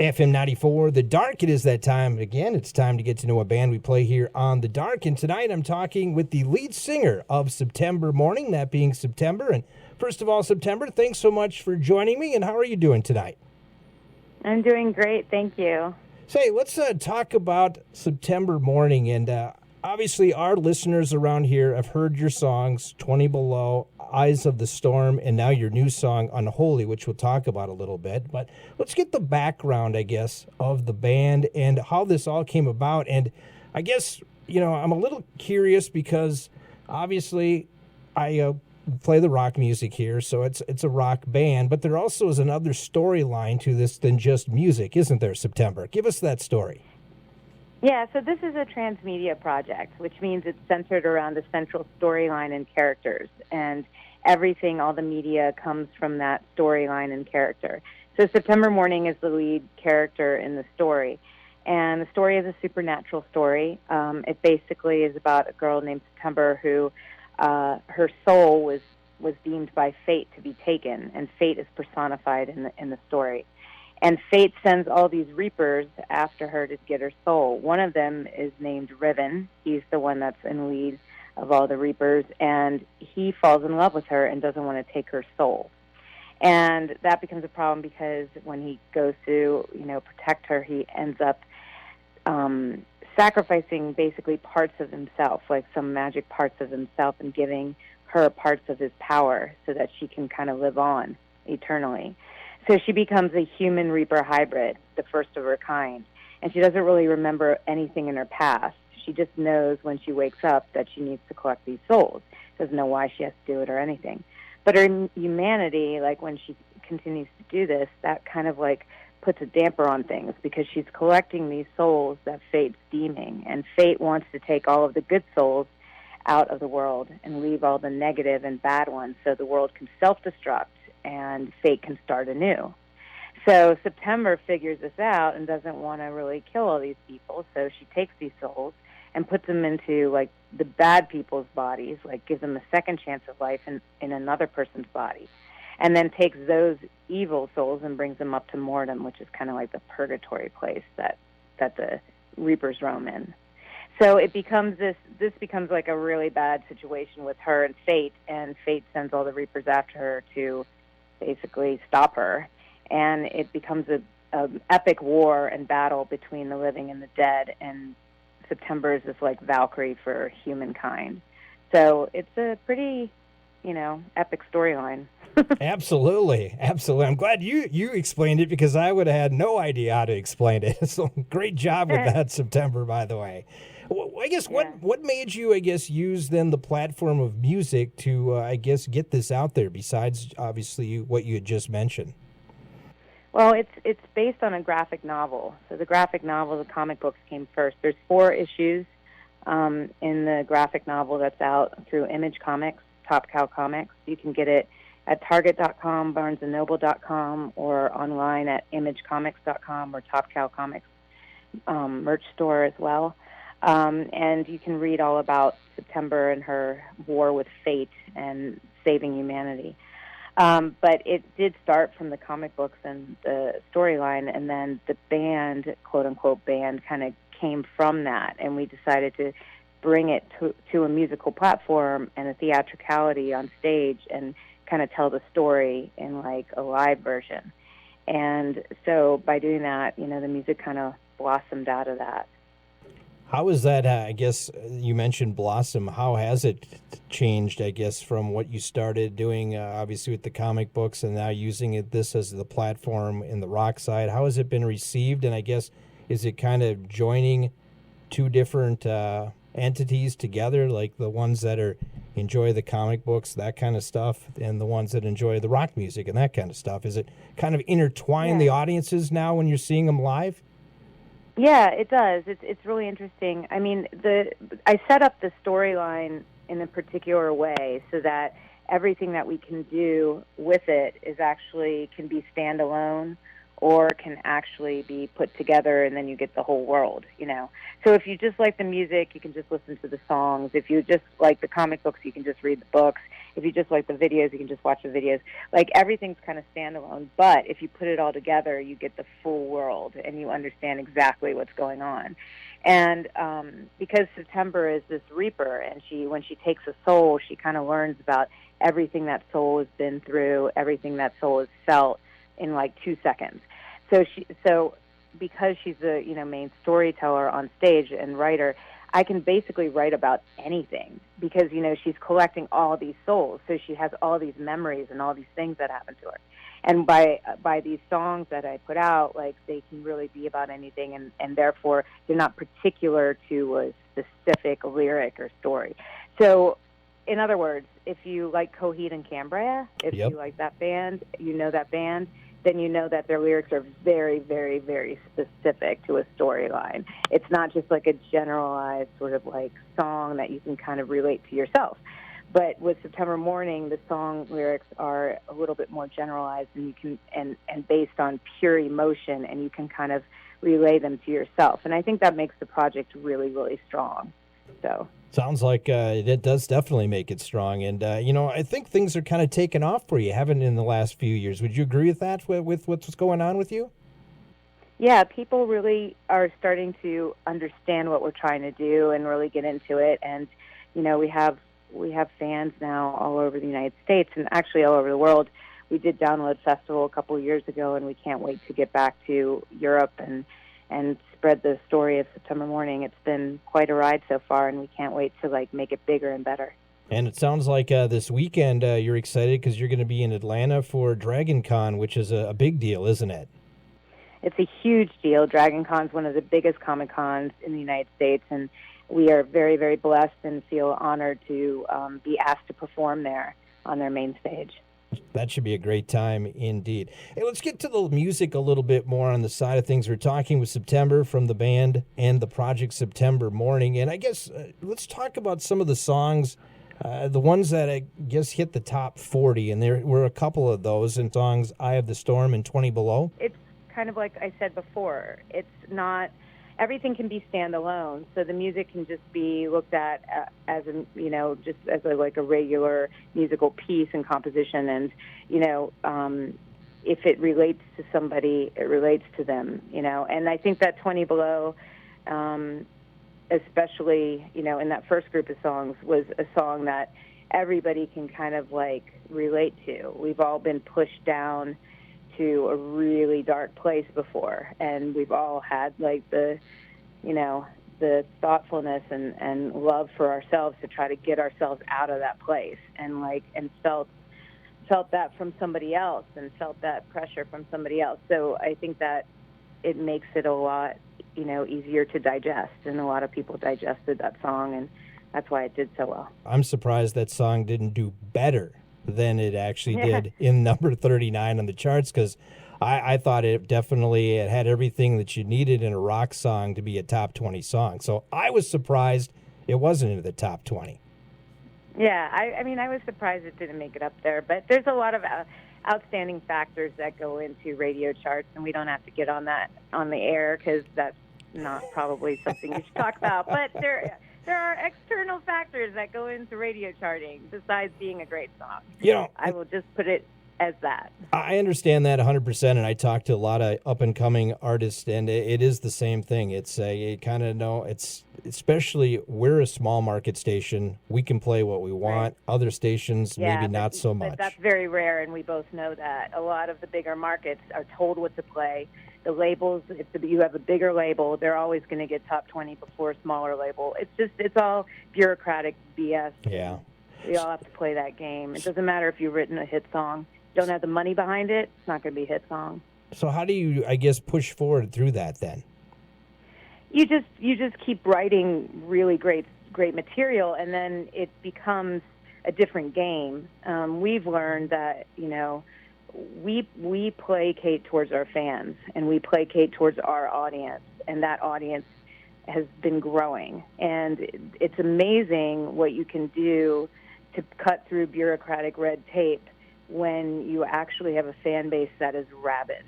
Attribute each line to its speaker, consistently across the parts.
Speaker 1: FM 94, The Dark. It is that time. Again, it's time to get to know a band we play here on The Dark. And tonight I'm talking with the lead singer of September Mourning, that being September. And first of all, September, thanks so much for joining me. And how are you doing tonight?
Speaker 2: I'm doing great, thank you.
Speaker 1: Say, let's talk about September Mourning. And obviously, our listeners around here have heard your songs, 20 Below, Eyes of the Storm, and now your new song, Unholy, which we'll talk about a little bit. But let's get the background, I guess, of the band and how this all came about. And I guess, I'm a little curious because obviously I play the rock music here, so it's a rock band, but there also is another storyline to this than just music, isn't there, September? Give us that story.
Speaker 2: Yeah, so this is a transmedia project, which means it's centered around a central storyline and characters, and everything, all the media comes from that storyline and character. So September Mourning is the lead character in the story, and the story is a supernatural story. It basically is about a girl named September who her soul was deemed by fate to be taken, and fate is personified in the story. And fate sends all these reapers after her to get her soul. One of them is named Riven. He's the one that's in lead of all the reapers, and he falls in love with her and doesn't want to take her soul. And that becomes a problem because when he goes to, protect her, he ends up sacrificing basically parts of himself, like some magic parts of himself, and giving her parts of his power so that she can kind of live on eternally. So she becomes a human reaper hybrid, the first of her kind. And she doesn't really remember anything in her past. She just knows when she wakes up that she needs to collect these souls. Doesn't know why she has to do it or anything. But her humanity, like when she continues to do this, that kind of like puts a damper on things because she's collecting these souls that fate's deeming. And fate wants to take all of the good souls out of the world and leave all the negative and bad ones so the world can self-destruct and fate can start anew. So September figures this out and doesn't want to really kill all these people, so she takes these souls and puts them into, like, the bad people's bodies, like gives them a second chance of life in another person's body, and then takes those evil souls and brings them up to Mordom, which is kind of like the purgatory place that the Reapers roam in. So it becomes this becomes like a really bad situation with her and Fate sends all the Reapers after her to basically stop her, and it becomes a epic war and battle between the living and the dead, and September is this like Valkyrie for humankind. So it's a pretty, epic storyline.
Speaker 1: Absolutely. I'm glad you explained it because I would have had no idea how to explain it. So great job with that, September, by the way. Well, I guess what made you, use then the platform of music to, get this out there besides obviously what you had just mentioned?
Speaker 2: Well, it's based on a graphic novel. So the graphic novel, the comic books came first. There's 4 issues in the graphic novel that's out through Image Comics, Top Cow Comics. You can get it at Target.com, BarnesandNoble.com, or online at ImageComics.com or Top Cow Comics merch store as well. And you can read all about September and her war with fate and saving humanity. But it did start from the comic books and the storyline, and then the band, quote-unquote band, kind of came from that, and we decided to bring it to a musical platform and a theatricality on stage and kind of tell the story in like a live version. And so by doing that, the music kind of blossomed out of that.
Speaker 1: How is that, you mentioned Blossom. How has it changed, from what you started doing, obviously with the comic books and now using this as the platform in the rock side? How has it been received? And is it kind of joining 2 different entities together, like the ones that enjoy the comic books, that kind of stuff, and the ones that enjoy the rock music and that kind of stuff? Is it kind of intertwine the audiences now when you're seeing them live?
Speaker 2: Yeah, it does. It's really interesting. I mean, I set up the storyline in a particular way so that everything that we can do with it can be standalone or can actually be put together, and then you get the whole world, So if you just like the music, you can just listen to the songs. If you just like the comic books, you can just read the books. if you just like the videos, you can just watch the videos. Like, everything's kind of standalone, but if you put it all together, you get the full world, and you understand exactly what's going on. And because September is this reaper, and when she takes a soul, she kind of learns about everything that soul has been through, everything that soul has felt in like 2 seconds. So because she's the main storyteller on stage and writer, I can basically write about anything because she's collecting all these souls, so she has all these memories and all these things that happen to her. And by these songs that I put out, like, they can really be about anything, and therefore they're not particular to a specific lyric or story. So, in other words, if you like Coheed and Cambria, if
Speaker 1: Yep.
Speaker 2: you like that band, then you know that their lyrics are very, very, very specific to a storyline. It's not just like a generalized sort of like song that you can kind of relate to yourself. But with September Mourning, the song lyrics are a little bit more generalized, and you can and based on pure emotion, and you can kind of relay them to yourself. And I think that makes the project really, really strong. So.
Speaker 1: Sounds like it does definitely make it strong. And, I think things are kind of taking off for you, haven't in the last few years. Would you agree with that, with what's going on with you?
Speaker 2: Yeah, people really are starting to understand what we're trying to do and really get into it. And, we have fans now all over the United States and actually all over the world. We did Download Festival a couple of years ago, and we can't wait to get back to Europe and spread the story of September Mourning. It's been quite a ride so far, and we can't wait to make it bigger and better.
Speaker 1: And it sounds like this weekend you're excited because you're going to be in Atlanta for Dragon Con, which is a big deal, isn't it?
Speaker 2: It's a huge deal. Dragon Con's one of the biggest Comic Cons in the United States, and we are very, very blessed and feel honored to be asked to perform there on their main stage.
Speaker 1: That should be a great time indeed. Hey, let's get to the music a little bit more on the side of things. We're talking with September from the band and the project September Mourning. And I guess let's talk about some of the songs, the ones that I guess hit the top 40. And there were a couple of those in songs, Eye of the Storm and 20 Below.
Speaker 2: It's kind of like I said before. It's not... Everything can be standalone, so the music can just be looked at as just as a regular musical piece and composition. And if it relates to somebody, it relates to them. And I think that 20 Below, especially in that first group of songs, was a song that everybody can kind of relate to. We've all been pushed down to a really dark place before, and we've all had the thoughtfulness and love for ourselves to try to get ourselves out of that place, and felt that from somebody else, and felt that pressure from somebody else. So I think that it makes it a lot easier to digest, and a lot of people digested that song, and that's why it did so well.
Speaker 1: I'm surprised that song didn't do better than it actually did in number 39 on the charts, because I thought it had everything that you needed in a rock song to be a top 20 song. So I was surprised it wasn't in the top 20.
Speaker 2: Yeah, I was surprised it didn't make it up there, but there's a lot of outstanding factors that go into radio charts, and we don't have to get on that on the air because that's not probably something you should talk about. But there are external factors that go into radio charting besides being a great song. I will just put it as that.
Speaker 1: I understand that 100%, and I talk to a lot of up-and-coming artists, and it is the same thing. It's especially we're a small market station. We can play what we want. Right. Other stations, maybe not so much.
Speaker 2: But that's very rare, and we both know that. A lot of the bigger markets are told what to play. The labels, if you have a bigger label, they're always going to get top 20 before a smaller label. It's all bureaucratic BS.
Speaker 1: Yeah.
Speaker 2: We all have to play that game. It doesn't matter if you've written a hit song. Don't have the money behind it, it's not going to be a hit song.
Speaker 1: So how do you, I guess, push forward through that then?
Speaker 2: You just keep writing really great material, and then it becomes a different game. We've learned that we placate towards our fans, and we placate towards our audience, and that audience has been growing. And it's amazing what you can do to cut through bureaucratic red tape when you actually have a fan base that is rabid.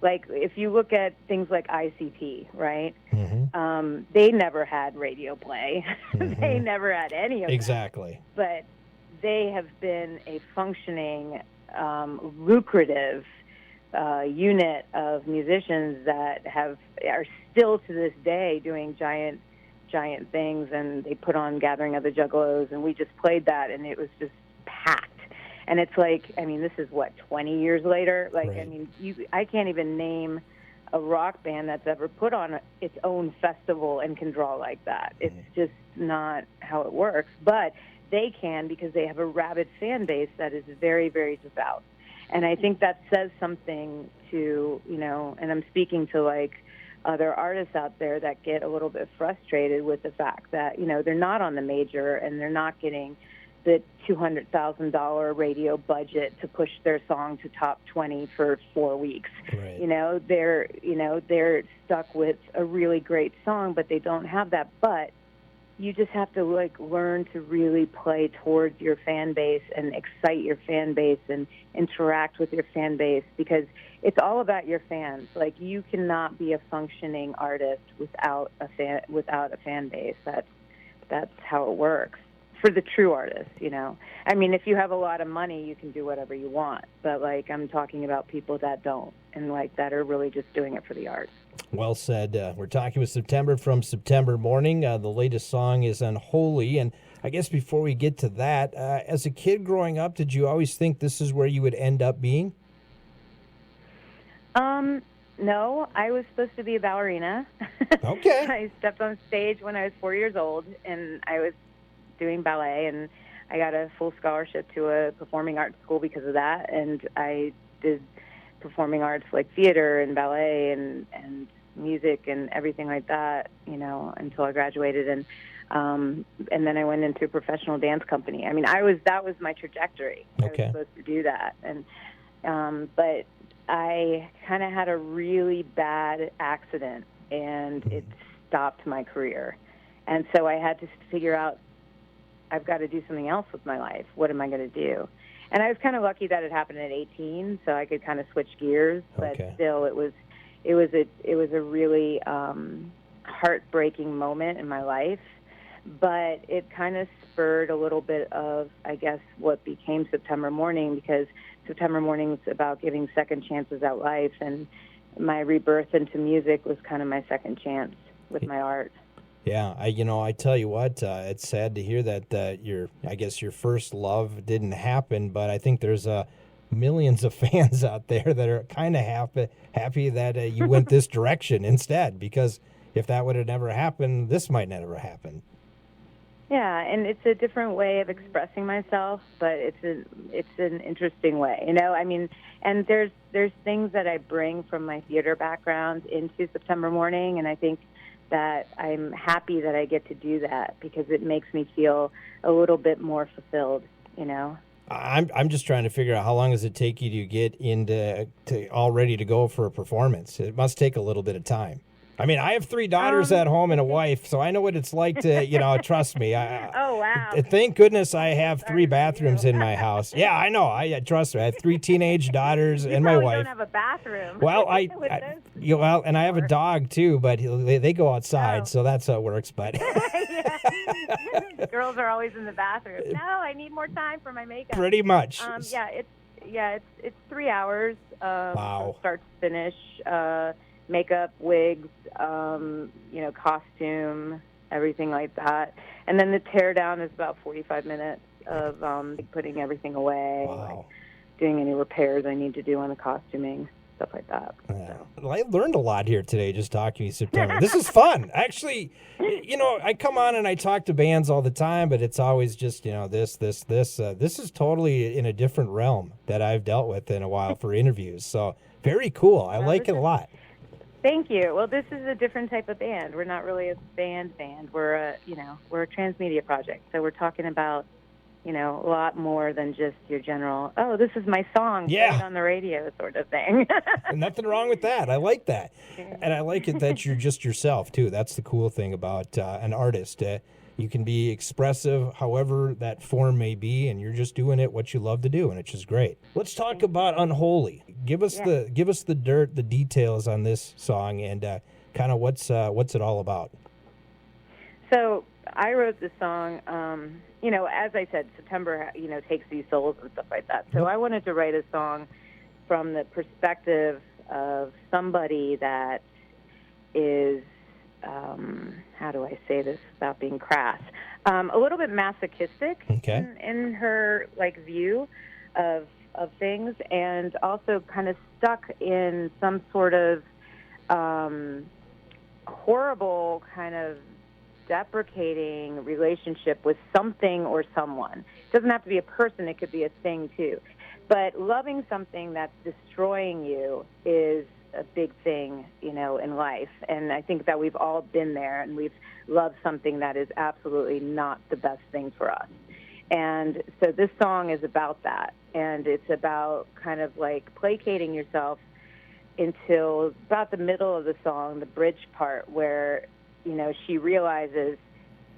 Speaker 2: Like, if you look at things like ICP, right? Mm-hmm. They never had radio play. Mm-hmm. They never had any of that.
Speaker 1: Exactly.
Speaker 2: But they have been a functioning, lucrative unit of musicians that are still to this day doing giant things, and they put on Gathering of the Juggalos, and we just played that, and it was just packed. And it's like, I mean, this is what, 20 years later? Like,
Speaker 1: Right.
Speaker 2: I mean, I can't even name a rock band that's ever put on its own festival and can draw like that. It's just not how it works. But they can, because they have a rabid fan base that is very, very devout. And I think that says something to, and I'm speaking to like other artists out there that get a little bit frustrated with the fact that, they're not on the major and they're not getting the $200,000 radio budget to push their song to top 20 for 4 weeks.
Speaker 1: Right.
Speaker 2: They're stuck with a really great song, but they don't have that. But you just have to learn to really play towards your fan base and excite your fan base and interact with your fan base, because it's all about your fans. Like, you cannot be a functioning artist without a fan base. That's how it works for the true artist. I mean, if you have a lot of money, you can do whatever you want. But I'm talking about people that don't, and that are really just doing it for the art.
Speaker 1: Well said. We're talking with September from September Mourning. The latest song is Unholy. And I guess before we get to that, as a kid growing up, did you always think this is where you would end up being?
Speaker 2: No, I was supposed to be a ballerina.
Speaker 1: Okay.
Speaker 2: I stepped on stage when I was 4 years old, and I was doing ballet, and I got a full scholarship to a performing arts school because of that. And I did performing arts like theater and ballet and music and everything like that, until I graduated. And then I went into a professional dance company. I mean, that was my trajectory.
Speaker 1: Okay.
Speaker 2: I was supposed to do that. And, but I kind of had a really bad accident, and it stopped my career. And so I had to figure out, I've got to do something else with my life. What am I going to do? And I was kind of lucky that it happened at 18, so I could kind of switch gears. But
Speaker 1: Okay.
Speaker 2: still, it was a really heartbreaking moment in my life. But it kind of spurred a little bit of, I guess, what became September Mourning, because September Mourning is about giving second chances at life, and my rebirth into music was kind of my second chance with my art.
Speaker 1: Yeah, I tell you what, it's sad to hear that your first love didn't happen, but I think there's millions of fans out there that are kind of happy that you went this direction instead, because if that would have never happened, this might never happen.
Speaker 2: Yeah, and it's a different way of expressing myself, but it's an interesting way, I mean, and there's things that I bring from my theater background into September Mourning, and I think that I'm happy that I get to do that, because it makes me feel a little bit more fulfilled,
Speaker 1: I'm just trying to figure out, how long does it take you to get all ready to go for a performance? It must take a little bit of time. I mean, I have 3 daughters at home and a wife, so I know what it's like to, trust me.
Speaker 2: Oh, wow.
Speaker 1: Thank goodness I have 3 bathrooms in my house. Yeah, I know. I trust me. I have 3 teenage daughters and my wife.
Speaker 2: You don't have a bathroom.
Speaker 1: Well, and I have a dog too, but they go outside, so that's how it works. But
Speaker 2: girls are always in the bathroom. No, I need more time for my makeup.
Speaker 1: Pretty much.
Speaker 2: It's 3 hours.
Speaker 1: Wow.
Speaker 2: From start to finish. Makeup, wigs, costume, everything like that. And then the tear down is about 45 minutes of putting everything away,
Speaker 1: Wow.
Speaker 2: doing any repairs I need to do on the costuming, stuff like that.
Speaker 1: Yeah. Well, I learned a lot here today just talking to you, September. This is fun. Actually, I come on and I talk to bands all the time, but it's always just, this. This is totally in a different realm that I've dealt with in a while for interviews. So very cool. I like it a lot.
Speaker 2: Thank you. Well, this is a different type of band. We're not really a band. We're a transmedia project. So we're talking about, a lot more than just your general, oh, this is my song played on the radio sort of thing.
Speaker 1: Nothing wrong with that. I like that. And I like it that you're just yourself, too. That's the cool thing about an artist. You can be expressive however that form may be, and you're just doing it what you love to do, and it's just great. Let's talk about Unholy. Give us the dirt, the details on this song, and kind of what's it all about.
Speaker 2: So I wrote this song, as I said, September, takes these souls and stuff like that. So I wanted to write a song from the perspective of somebody that is, how do I say this without being crass, a little bit masochistic in her view of things, and also kind of stuck in some sort of horrible kind of deprecating relationship with something or someone. It doesn't have to be a person, it could be a thing too. But loving something that's destroying you is a big thing, in life. And I think that we've all been there, and we've loved something that is absolutely not the best thing for us. And so this song is about that. And it's about kind of placating yourself until about the middle of the song, the bridge part, where, she realizes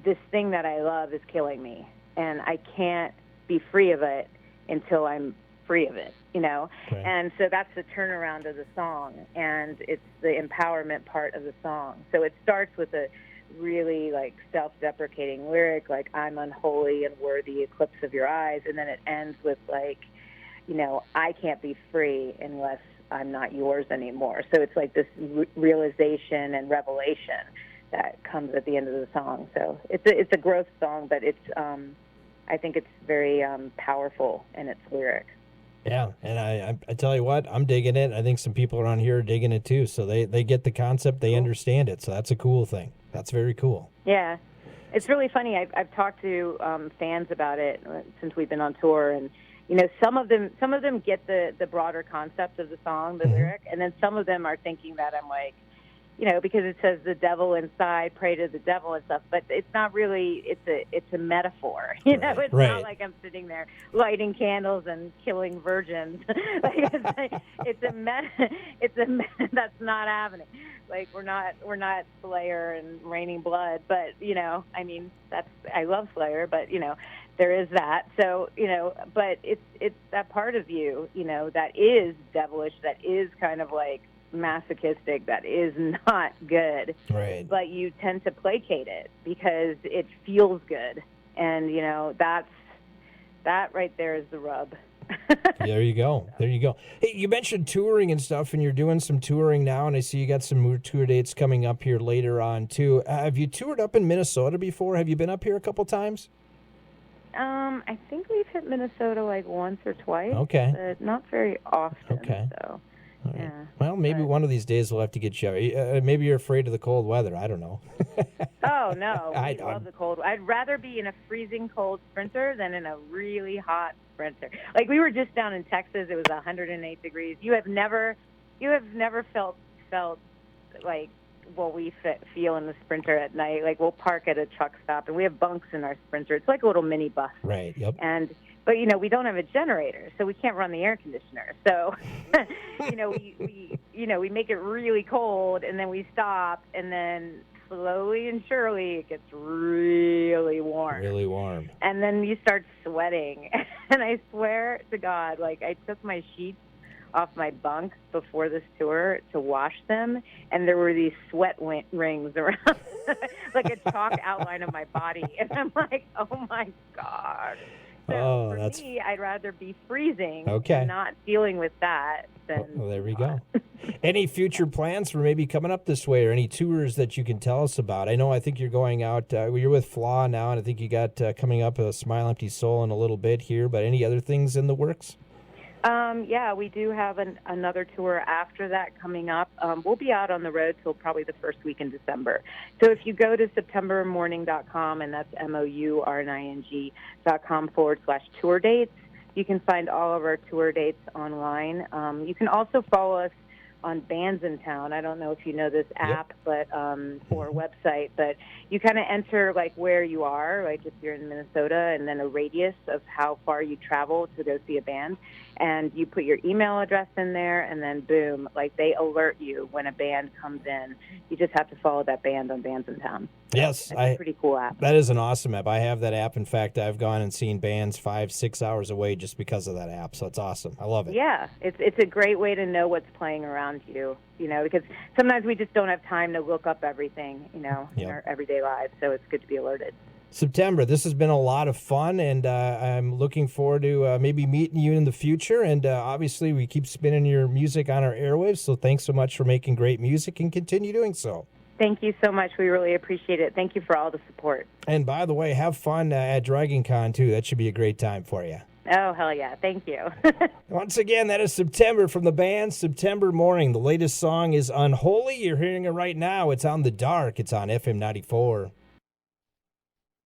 Speaker 2: this thing that I love is killing me, and I can't be free of it until I'm free of it,
Speaker 1: Right.
Speaker 2: And so that's the turnaround of the song, and it's the empowerment part of the song. So it starts with a really self-deprecating lyric, I'm unholy and worthy eclipse of your eyes, and then it ends with I can't be free unless I'm not yours anymore. So it's this realization and revelation that comes at the end of the song. So it's a growth song, but it's I think it's very powerful in its lyric.
Speaker 1: Yeah, and I tell you what, I'm digging it. I think some people around here are digging it too. So they get the concept, they understand it. So that's a cool thing. That's very cool.
Speaker 2: Yeah, it's really funny. I've talked to fans about it since we've been on tour, and some of them get the broader concept of the song, the lyric, and then some of them are thinking that I'm because it says the devil inside, pray to the devil and stuff, but it's not really, it's a metaphor, it's not like I'm sitting there lighting candles and killing virgins. That's not happening. We're not Slayer and raining blood, but I love Slayer, but there is that. So, but it's that part of you, that is devilish, that is kind of masochistic, that is not good.
Speaker 1: Right.
Speaker 2: But you tend to placate it because it feels good. And, that right there is the rub.
Speaker 1: There you go. There you go. Hey, you mentioned touring and stuff, and you're doing some touring now, and I see you got some more tour dates coming up here later on, too. Have you toured up in Minnesota before? Have you been up here a couple times?
Speaker 2: I think we've hit Minnesota once or twice.
Speaker 1: Okay.
Speaker 2: But not very often.
Speaker 1: Okay.
Speaker 2: So,
Speaker 1: right.
Speaker 2: Yeah.
Speaker 1: Well, maybe one of these days we'll have to get you out. Maybe you're afraid of the cold weather. I don't know.
Speaker 2: Oh, no. I love the cold. I'd rather be in a freezing cold Sprinter than in a really hot Sprinter. We were just down in Texas. It was 108 degrees. You have never felt what we feel in the Sprinter at night. We'll park at a truck stop, and we have bunks in our Sprinter. It's like a little mini bus.
Speaker 1: Right, yep.
Speaker 2: But we don't have a generator, so we can't run the air conditioner. So, we make it really cold, and then we stop, and then slowly and surely it gets really warm.
Speaker 1: Really warm.
Speaker 2: And then you start sweating. And I swear to God, I took my sheets off my bunk before this tour to wash them, and there were these sweat rings around, a chalk outline of my body. And I'm oh my God. So for me, I'd rather be freezing and not dealing with that than...
Speaker 1: Well, there we go. Any future plans for maybe coming up this way, or any tours that you can tell us about? I think you're going out, you're with Flaw now, and I think you got coming up a Smile Empty Soul in a little bit here, but any other things in the works?
Speaker 2: Yeah, we do have another tour after that coming up. We'll be out on the road till probably the first week in December. So if you go to SeptemberMourning.com, and that's MOURNING.com/tour dates, you can find all of our tour dates online. You can also follow us on Bands in Town. I don't know if you know this app, but or website, but you kind of enter where you are, if you're in Minnesota, and then a radius of how far you travel to go see a band, and you put your email address in there, and then boom, they alert you when a band comes in. You just have to follow that band on Bands in Town.
Speaker 1: Yes,
Speaker 2: it's a pretty cool app.
Speaker 1: That is an awesome app. I have that app. In fact, I've gone and seen bands 5-6 hours away just because of that app. So it's awesome. I love it.
Speaker 2: Yeah, it's a great way to know what's playing around you. Because sometimes we just don't have time to look up everything, in our everyday lives. So it's good to be alerted.
Speaker 1: September, this has been a lot of fun, and I'm looking forward to maybe meeting you in the future. And obviously, we keep spinning your music on our airwaves, so thanks so much for making great music and continue doing so.
Speaker 2: Thank you so much. We really appreciate it. Thank you for all the support.
Speaker 1: And by the way, have fun at Dragon Con, too. That should be a great time for you.
Speaker 2: Oh, hell yeah. Thank you.
Speaker 1: Once again, that is September from the band September Mourning. The latest song is Unholy. You're hearing it right now. It's on The Dark. It's on FM 94.